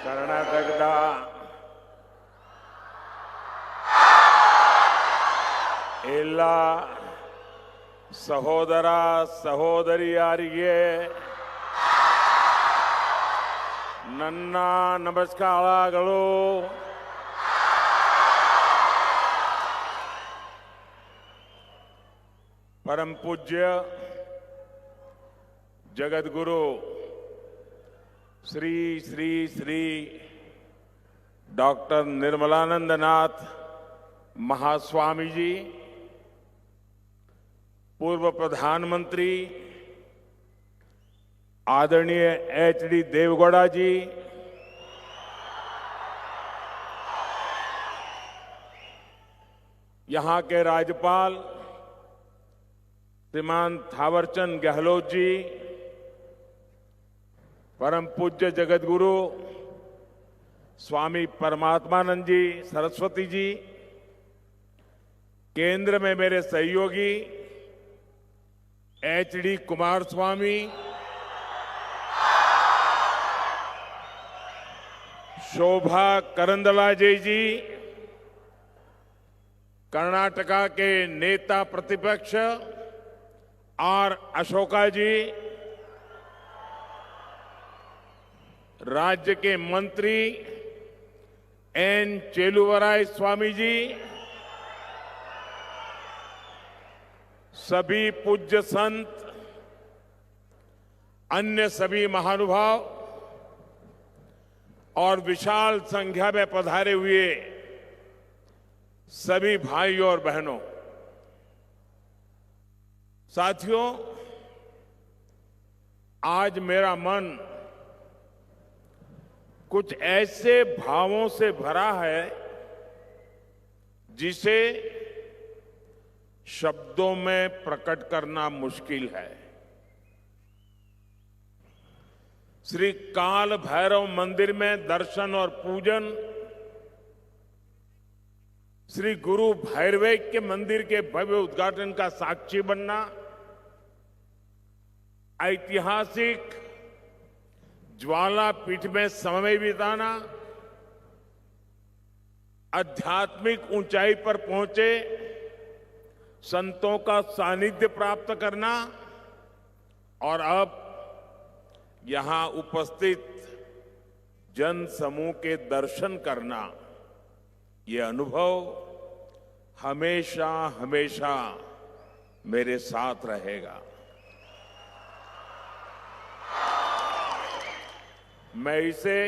ಕರ್ನಾಟಕದ ಎಲ್ಲ ಸಹೋದರ ಸಹೋದರಿಯರಿಗೆ ನನ್ನ ನಮಸ್ಕಾರಗಳು. परम पूज्य जगतगुरु श्री श्री श्री डॉक्टर निर्मलानंद नाथ महास्वामी जी, पूर्व प्रधानमंत्री आदरणीय एच.डी. देवेगौड़ा जी, यहां के राज्यपाल श्रीमान थावरचंद गहलोत जी, परम पूज्य जगतगुरु स्वामी परमात्मानंद जी सरस्वती जी, केंद्र में मेरे सहयोगी एच.डी. कुमारस्वामी, शोभा करंदलाजे जी, कर्नाटका के नेता प्रतिपक्ष आर अशोका जी, राज्य के मंत्री एन चेलुवराय स्वामी जी, सभी पूज्य संत, अन्य सभी महानुभाव और विशाल संख्या में पधारे हुए सभी भाइयों और बहनों, साथियों, आज मेरा मन कुछ ऐसे भावों से भरा है जिसे शब्दों में प्रकट करना मुश्किल है। श्री काल भैरव मंदिर में दर्शन और पूजन, श्री गुरु भैरवैक्य मंदिर के भव्य उद्घाटन का साक्षी बनना, ऐतिहासिक ज्वाला पीठ में समय बिताना, आध्यात्मिक ऊंचाई पर पहुंचे संतों का सानिध्य प्राप्त करना और अब यहां उपस्थित जन समूह के दर्शन करना, ये अनुभव हमेशा हमेशा मेरे साथ रहेगा। मैं इसे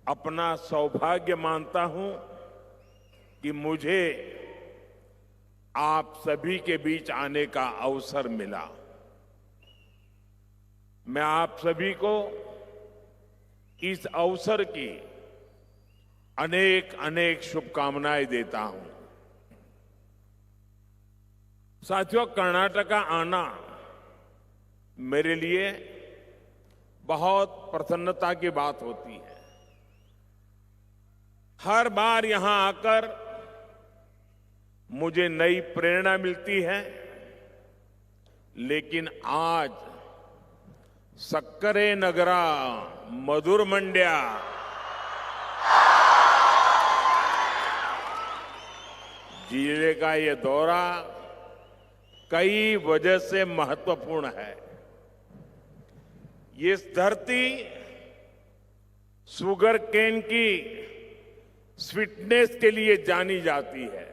अपना सौभाग्य मानता हूं कि मुझे आप सभी के बीच आने का अवसर मिला। मैं आप सभी को इस अवसर की अनेक अनेक शुभकामनाएं देता हूं। साथियों, कर्नाटका आना मेरे लिए बहुत प्रसन्नता की बात होती है। हर बार यहां आकर मुझे नई प्रेरणा मिलती है, लेकिन आज सक्करे नगरा मधुर मंड्या, जिले का ये दौरा कई वजह से महत्वपूर्ण है। ये धरती शुगर केन की स्वीटनेस के लिए जानी जाती है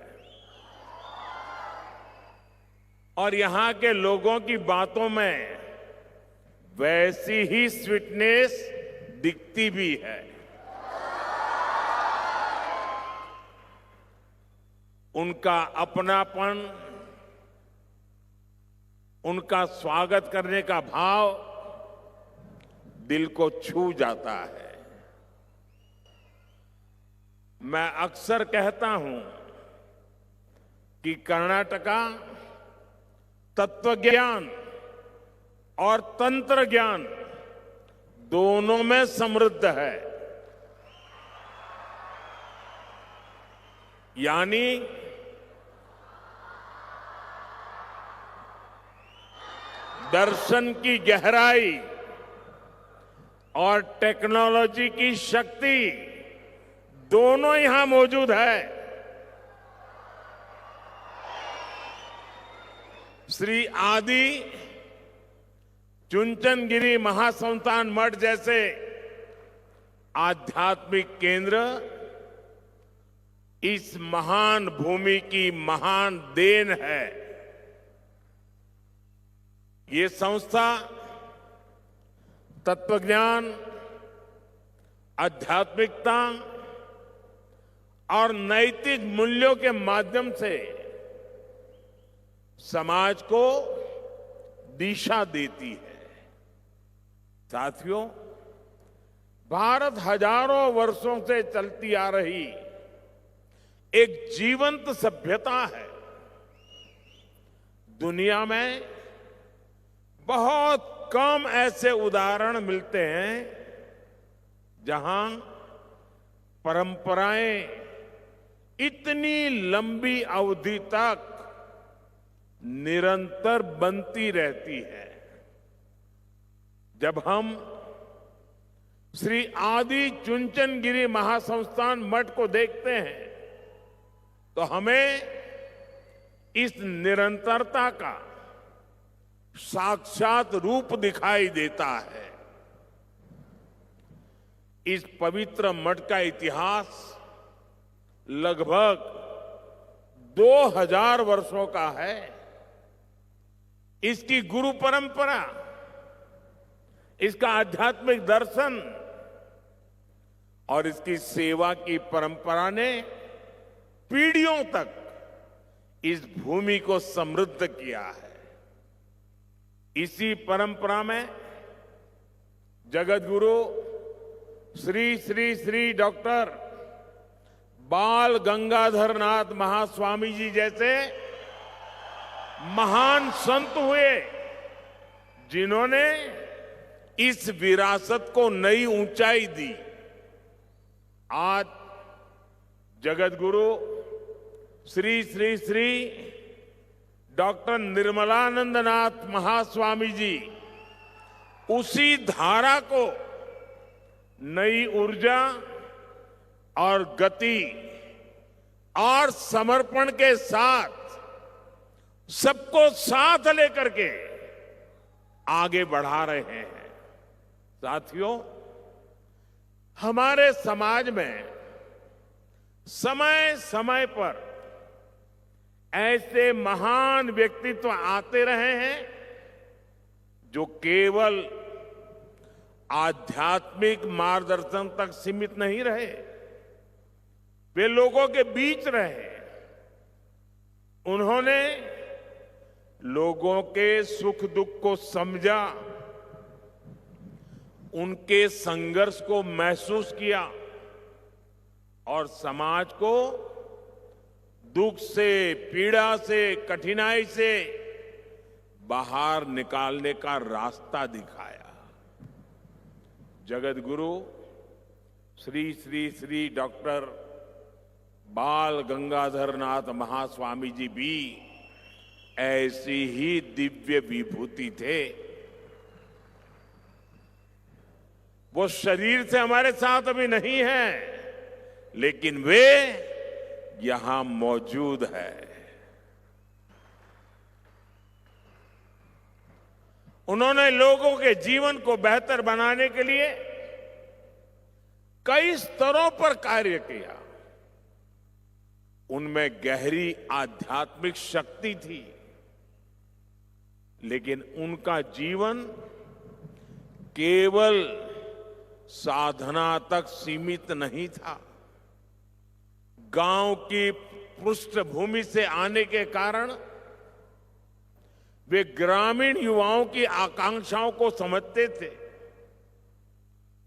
और यहां के लोगों की बातों में वैसी ही स्वीटनेस दिखती भी है। उनका अपनापन, उनका स्वागत करने का भाव दिल को छू जाता है। मैं अक्सर कहता हूं कि कर्नाटका तत्व ज्ञान और तंत्र ज्ञान दोनों में समृद्ध है। यानी दर्शन की गहराई, और टेक्नोलॉजी की शक्ति दोनों यहां मौजूद है। श्री आदि चुनचनगिरी महासंस्थान मठ जैसे आध्यात्मिक केंद्र इस महान भूमि की महान देन है। ये संस्था तत्वज्ञान, आध्यात्मिकता और नैतिक मूल्यों के माध्यम से समाज को दिशा देती है। साथियों, भारत हजारों वर्षों से चलती आ रही एक जीवंत सभ्यता है। दुनिया में बहुत कम ऐसे उदाहरण मिलते हैं जहां परंपराएं इतनी लंबी अवधि तक निरंतर बनती रहती है। जब हम श्री आदि चुनचनगिरी महासंस्थान मठ को देखते हैं तो हमें इस निरंतरता का साक्षात रूप दिखाई देता है। इस पवित्र मठ का इतिहास लगभग 2000 वर्षों का है। इसकी गुरु परंपरा, इसका आध्यात्मिक दर्शन और इसकी सेवा की परंपरा ने पीढ़ियों तक इस भूमि को समृद्ध किया है। इसी परंपरा में जगत गुरु श्री श्री श्री डॉक्टर बाल गंगाधर नाथ महास्वामी जी जैसे महान संत हुए, जिन्होंने इस विरासत को नई ऊंचाई दी। आज जगत गुरु श्री श्री श्री डॉक्टर निर्मलानंद नाथ महास्वामी जी उसी धारा को नई ऊर्जा और गति और समर्पण के साथ सबको साथ लेकर के आगे बढ़ा रहे हैं। साथियों, हमारे समाज में समय समय पर ऐसे महान व्यक्तित्व आते रहे हैं जो केवल आध्यात्मिक मार्गदर्शन तक सीमित नहीं रहे, वे लोगों के बीच रहे। उन्होंने लोगों के सुख दुख को समझा, उनके संघर्ष को महसूस किया और समाज को दुख से, पीड़ा से, कठिनाई से बाहर निकालने का रास्ता दिखाया। जगत गुरु श्री श्री श्री डॉक्टर बाल गंगाधर नाथ महास्वामी जी भी ऐसी ही दिव्य विभूति थे। वो शरीर से हमारे साथ अभी नहीं है, लेकिन वे यहां मौजूद है। उन्होंने लोगों के जीवन को बेहतर बनाने के लिए कई स्तरों पर कार्य किया। उनमें गहरी आध्यात्मिक शक्ति थी, लेकिन उनका जीवन केवल साधना तक सीमित नहीं था। गांव की पृष्ठभूमि से आने के कारण वे ग्रामीण युवाओं की आकांक्षाओं को समझते थे,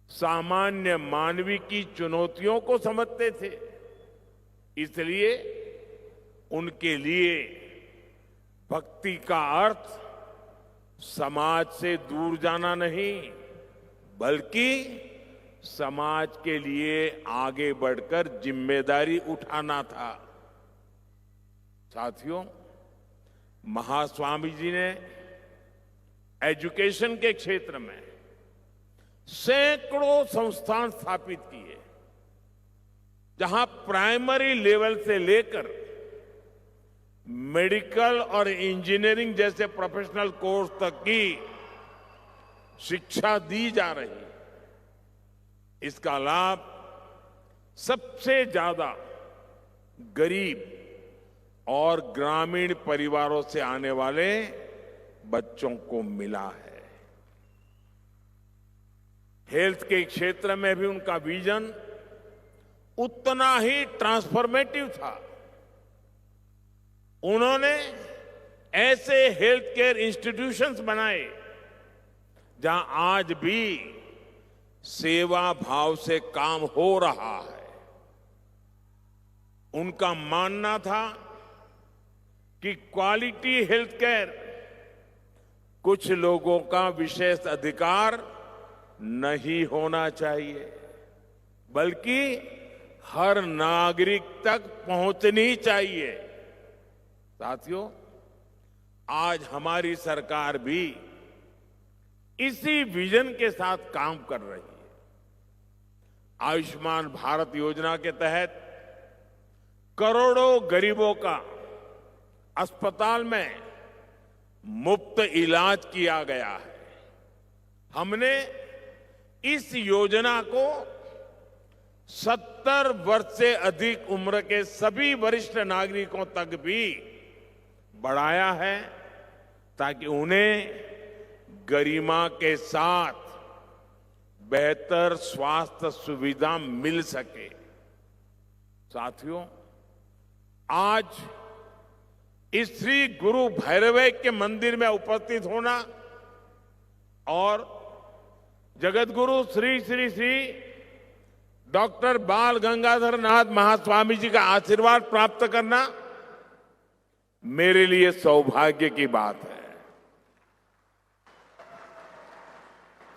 सामान्य मानवीय की चुनौतियों को समझते थे। इसलिए उनके लिए भक्ति का अर्थ समाज से दूर जाना नहीं, बल्कि समाज के लिए आगे बढ़कर जिम्मेदारी उठाना था। साथियों, महास्वामी जी ने एजुकेशन के क्षेत्र में सैकड़ों संस्थान स्थापित किए, जहां प्राइमरी लेवल से लेकर मेडिकल और इंजीनियरिंग जैसे प्रोफेशनल कोर्स तक की शिक्षा दी जा रही है। इसका लाभ सबसे ज्यादा गरीब और ग्रामीण परिवारों से आने वाले बच्चों को मिला है। हेल्थ के क्षेत्र में भी उनका विजन उतना ही ट्रांसफॉर्मेटिव था। उन्होंने ऐसे हेल्थ केयर इंस्टीट्यूशंस बनाए जहां आज भी सेवा भाव से काम हो रहा है। उनका मानना था कि क्वालिटी हेल्थ केयर कुछ लोगों का विशेष अधिकार नहीं होना चाहिए, बल्कि हर नागरिक तक पहुंचनी चाहिए। साथियों, आज हमारी सरकार भी इसी विजन के साथ काम कर रही है। आयुष्मान भारत योजना के तहत करोड़ों गरीबों का अस्पताल में मुफ्त इलाज किया गया है। हमने इस योजना को 70 वर्ष से अधिक उम्र के सभी वरिष्ठ नागरिकों तक भी बढ़ाया है, ताकि उन्हें गरिमा के साथ बेहतर स्वास्थ्य सुविधा मिल सके। साथियों, आज इस श्री गुरु भैरवैक्य मंदिर में उपस्थित होना और जगत गुरु श्री श्री श्री डॉक्टर बाल गंगाधर नाथ महास्वामी जी का आशीर्वाद प्राप्त करना मेरे लिए सौभाग्य की बात है।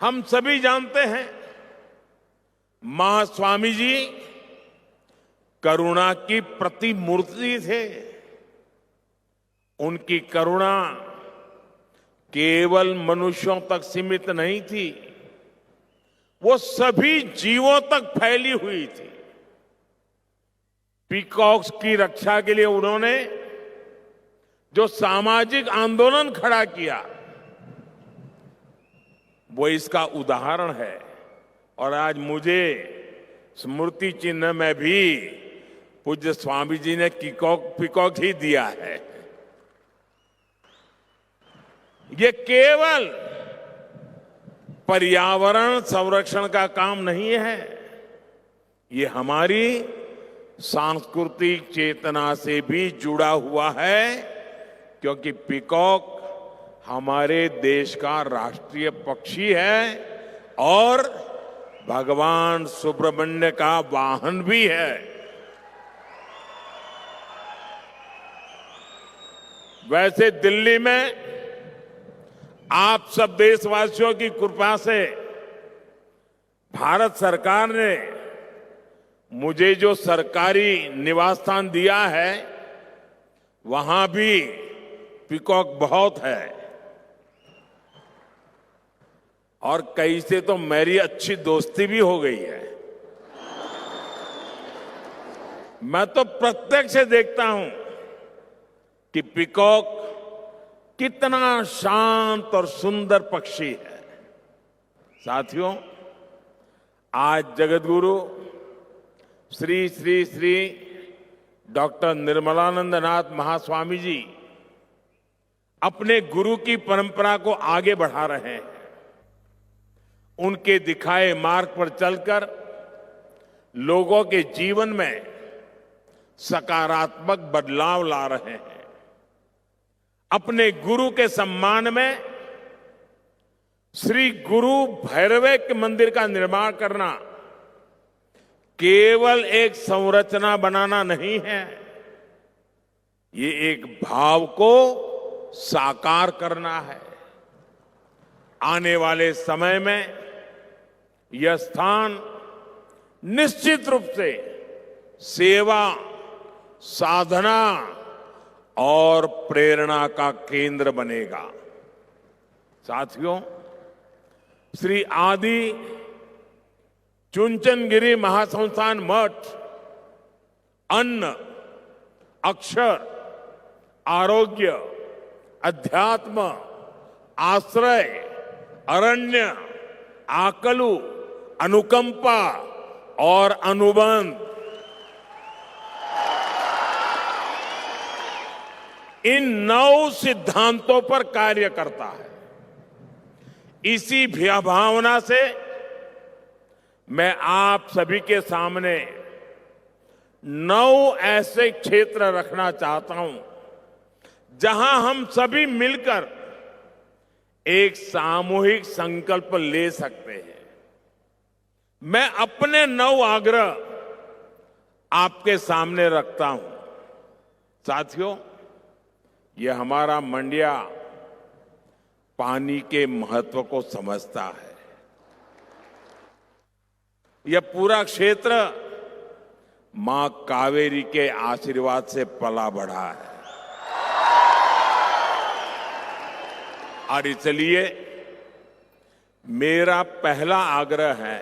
हम सभी जानते हैं, महास्वामी जी करुणा की प्रतिमूर्ति थे। उनकी करुणा केवल मनुष्यों तक सीमित नहीं थी, वो सभी जीवों तक फैली हुई थी। पीकॉक्स की रक्षा के लिए उन्होंने जो सामाजिक आंदोलन खड़ा किया, वो इसका उदाहरण है। और आज मुझे स्मृति चिन्ह में भी पूज्य स्वामी जी ने पीकॉक ही दिया है। ये केवल पर्यावरण संरक्षण का काम नहीं है, ये हमारी सांस्कृतिक चेतना से भी जुड़ा हुआ है, क्योंकि पीकॉक हमारे देश का राष्ट्रीय पक्षी है और भगवान सुब्रमण्य का वाहन भी है। वैसे दिल्ली में आप सब देशवासियों की कृपा से भारत सरकार ने मुझे जो सरकारी निवास स्थान दिया है, वहां भी पीकॉक बहुत है। और कई से तो मेरी अच्छी दोस्ती भी हो गई है। मैं तो प्रत्यक्ष देखता हूं कि पीकॉक कितना शांत और सुंदर पक्षी है। साथियों, आज जगतगुरु श्री श्री श्री डॉक्टर निर्मलानंद नाथ महास्वामी जी अपने गुरु की परंपरा को आगे बढ़ा रहे हैं। उनके दिखाए मार्ग पर चलकर लोगों के जीवन में सकारात्मक बदलाव ला रहे हैं। अपने गुरु के सम्मान में श्री गुरु भैरवैक्य मंदिर का निर्माण करना केवल एक संरचना बनाना नहीं है, ये एक भाव को साकार करना है। आने वाले समय में यह स्थान निश्चित रूप से सेवा, साधना और प्रेरणा का केंद्र बनेगा। साथियों, श्री आदि चुनचनगिरी महासंस्थान मठ अन्न, अक्षर, आरोग्य, अध्यात्म, आश्रय, अरण्य, आकलू, अनुकंपा और अनुबंध, इन 9 सिद्धांतों पर कार्य करता है। इसी भावना से मैं आप सभी के सामने 9 ऐसे क्षेत्र रखना चाहता हूं जहां हम सभी मिलकर एक सामूहिक संकल्प ले सकते हैं। मैं अपने 9 आग्रह आपके सामने रखता हूं। साथियों, यह हमारा मंडिया पानी के महत्व को समझता है। यह पूरा क्षेत्र मां कावेरी के आशीर्वाद से पला बढ़ा है और इसलिए मेरा पहला आग्रह है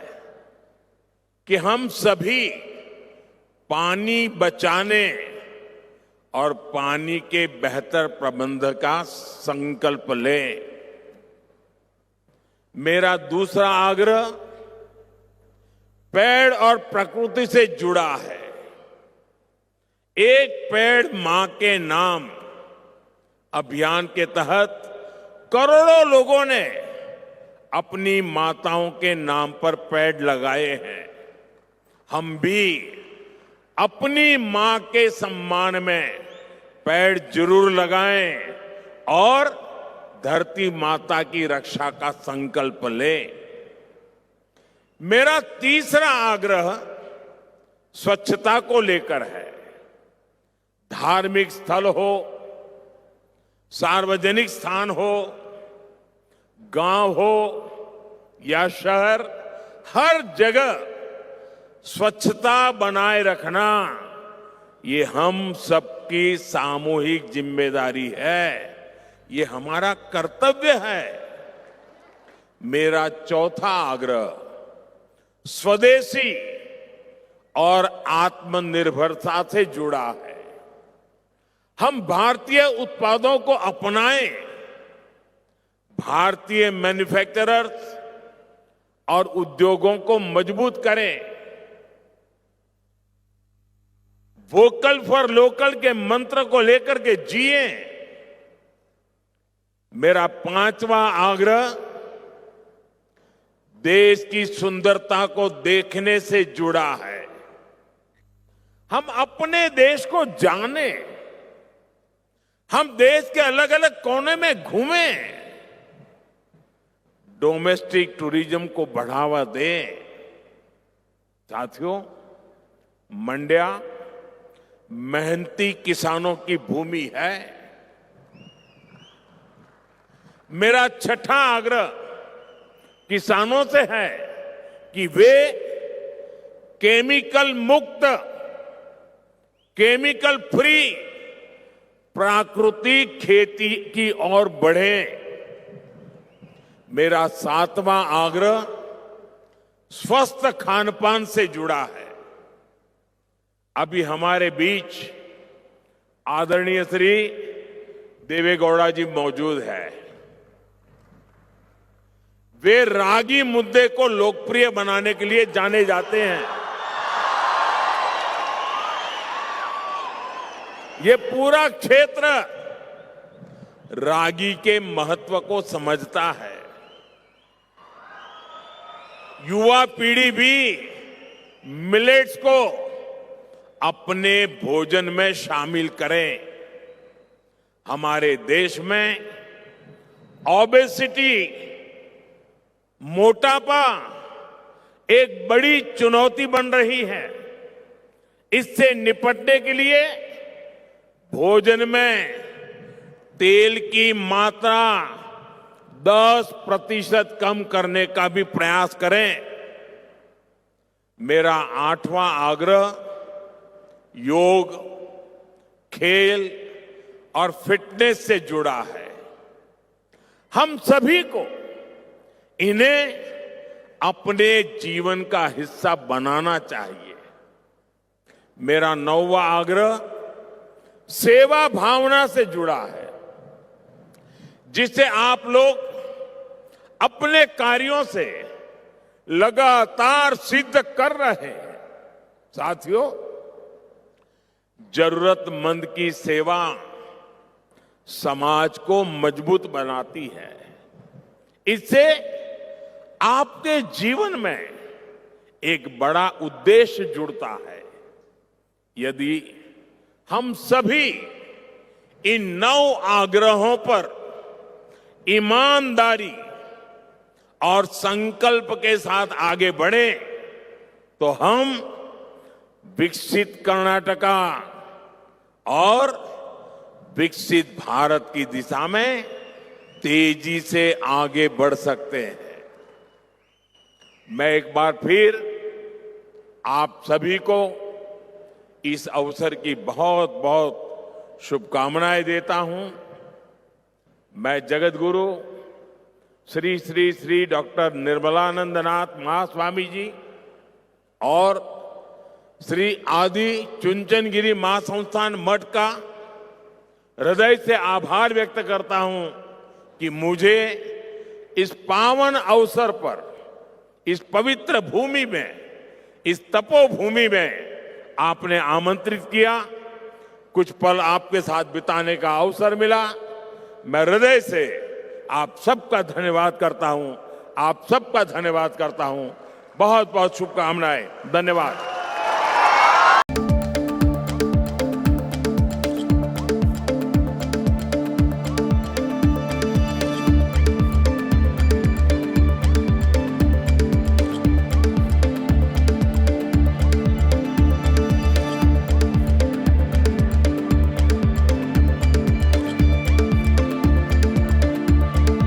कि हम सभी पानी बचाने और पानी के बेहतर प्रबंधन का संकल्प लें। मेरा दूसरा आग्रह पेड़ और प्रकृति से जुड़ा है। एक पेड़ मां के नाम अभियान के तहत करोड़ों लोगों ने अपनी माताओं के नाम पर पेड़ लगाए हैं। हम भी अपनी मां के सम्मान में पेड़ जरूर लगाएं और धरती माता की रक्षा का संकल्प लें। मेरा तीसरा आग्रह स्वच्छता को लेकर है। धार्मिक स्थल हो, सार्वजनिक स्थान हो, गांव हो या शहर, हर जगह स्वच्छता बनाए रखना ये हम सबकी सामूहिक जिम्मेदारी है। ये हमारा कर्तव्य है। मेरा चौथा आग्रह स्वदेशी और आत्मनिर्भरता से जुड़ा है। हम भारतीय उत्पादों को अपनाएं, भारतीय मैन्युफैक्चरर्स और उद्योगों को मजबूत करें। वोकल फॉर लोकल के मंत्र को लेकर के जिए। मेरा पांचवा आग्रह देश की सुंदरता को देखने से जुड़ा है। हम अपने देश को जानें, हम देश के अलग अलग कोने में घूमें, डोमेस्टिक टूरिज्म को बढ़ावा दें। साथियों, मंड्या मेहनती किसानों की भूमि है। मेरा छठा आग्रह किसानों से है कि वे केमिकल मुक्त, केमिकल फ्री प्राकृतिक खेती की ओर बढ़ें। मेरा सातवां आग्रह स्वस्थ खानपान से जुड़ा है। अभी हमारे बीच आदरणीय श्री देवेगौड़ा जी मौजूद है। वे रागी मुद्दे को लोकप्रिय बनाने के लिए जाने जाते हैं। ये पूरा क्षेत्र रागी के महत्व को समझता है। युवा पीढ़ी भी मिलेट्स को अपने भोजन में शामिल करें। हमारे देश में ओबेसिटी, मोटापा एक बड़ी चुनौती बन रही है। इससे निपटने के लिए भोजन में तेल की मात्रा 10% कम करने का भी प्रयास करें। मेरा आठवां आग्रह योग, खेल और फिटनेस से जुड़ा है। हम सभी को इन्हें अपने जीवन का हिस्सा बनाना चाहिए। मेरा 9वां आग्रह सेवा भावना से जुड़ा है, जिसे आप लोग अपने कार्यों से लगातार सिद्ध कर रहे हैं। साथियों, जरूरतमंद की सेवा समाज को मजबूत बनाती है। इससे आपके जीवन में एक बड़ा उद्देश्य जुड़ता है। यदि हम सभी इन 9 आग्रहों पर ईमानदारी और संकल्प के साथ आगे बढ़े तो हम विकसित कर्नाटका और विकसित भारत की दिशा में तेजी से आगे बढ़ सकते हैं। मैं एक बार फिर आप सभी को इस अवसर की बहुत बहुत शुभकामनाएं देता हूं। मैं जगत गुरु श्री श्री श्री डॉक्टर निर्मलानंदनाथ महास्वामी जी और श्री आदि चुनचनगिरी महासंस्थान मठ का हृदय से आभार व्यक्त करता हूं कि मुझे इस पावन अवसर पर, इस पवित्र भूमि में, इस तपोभूमि में आपने आमंत्रित किया, कुछ पल आपके साथ बिताने का अवसर मिला। मैं हृदय से आप सबका धन्यवाद करता हूं, आप सबका धन्यवाद करता हूं। बहुत बहुत शुभकामनाएं। धन्यवाद।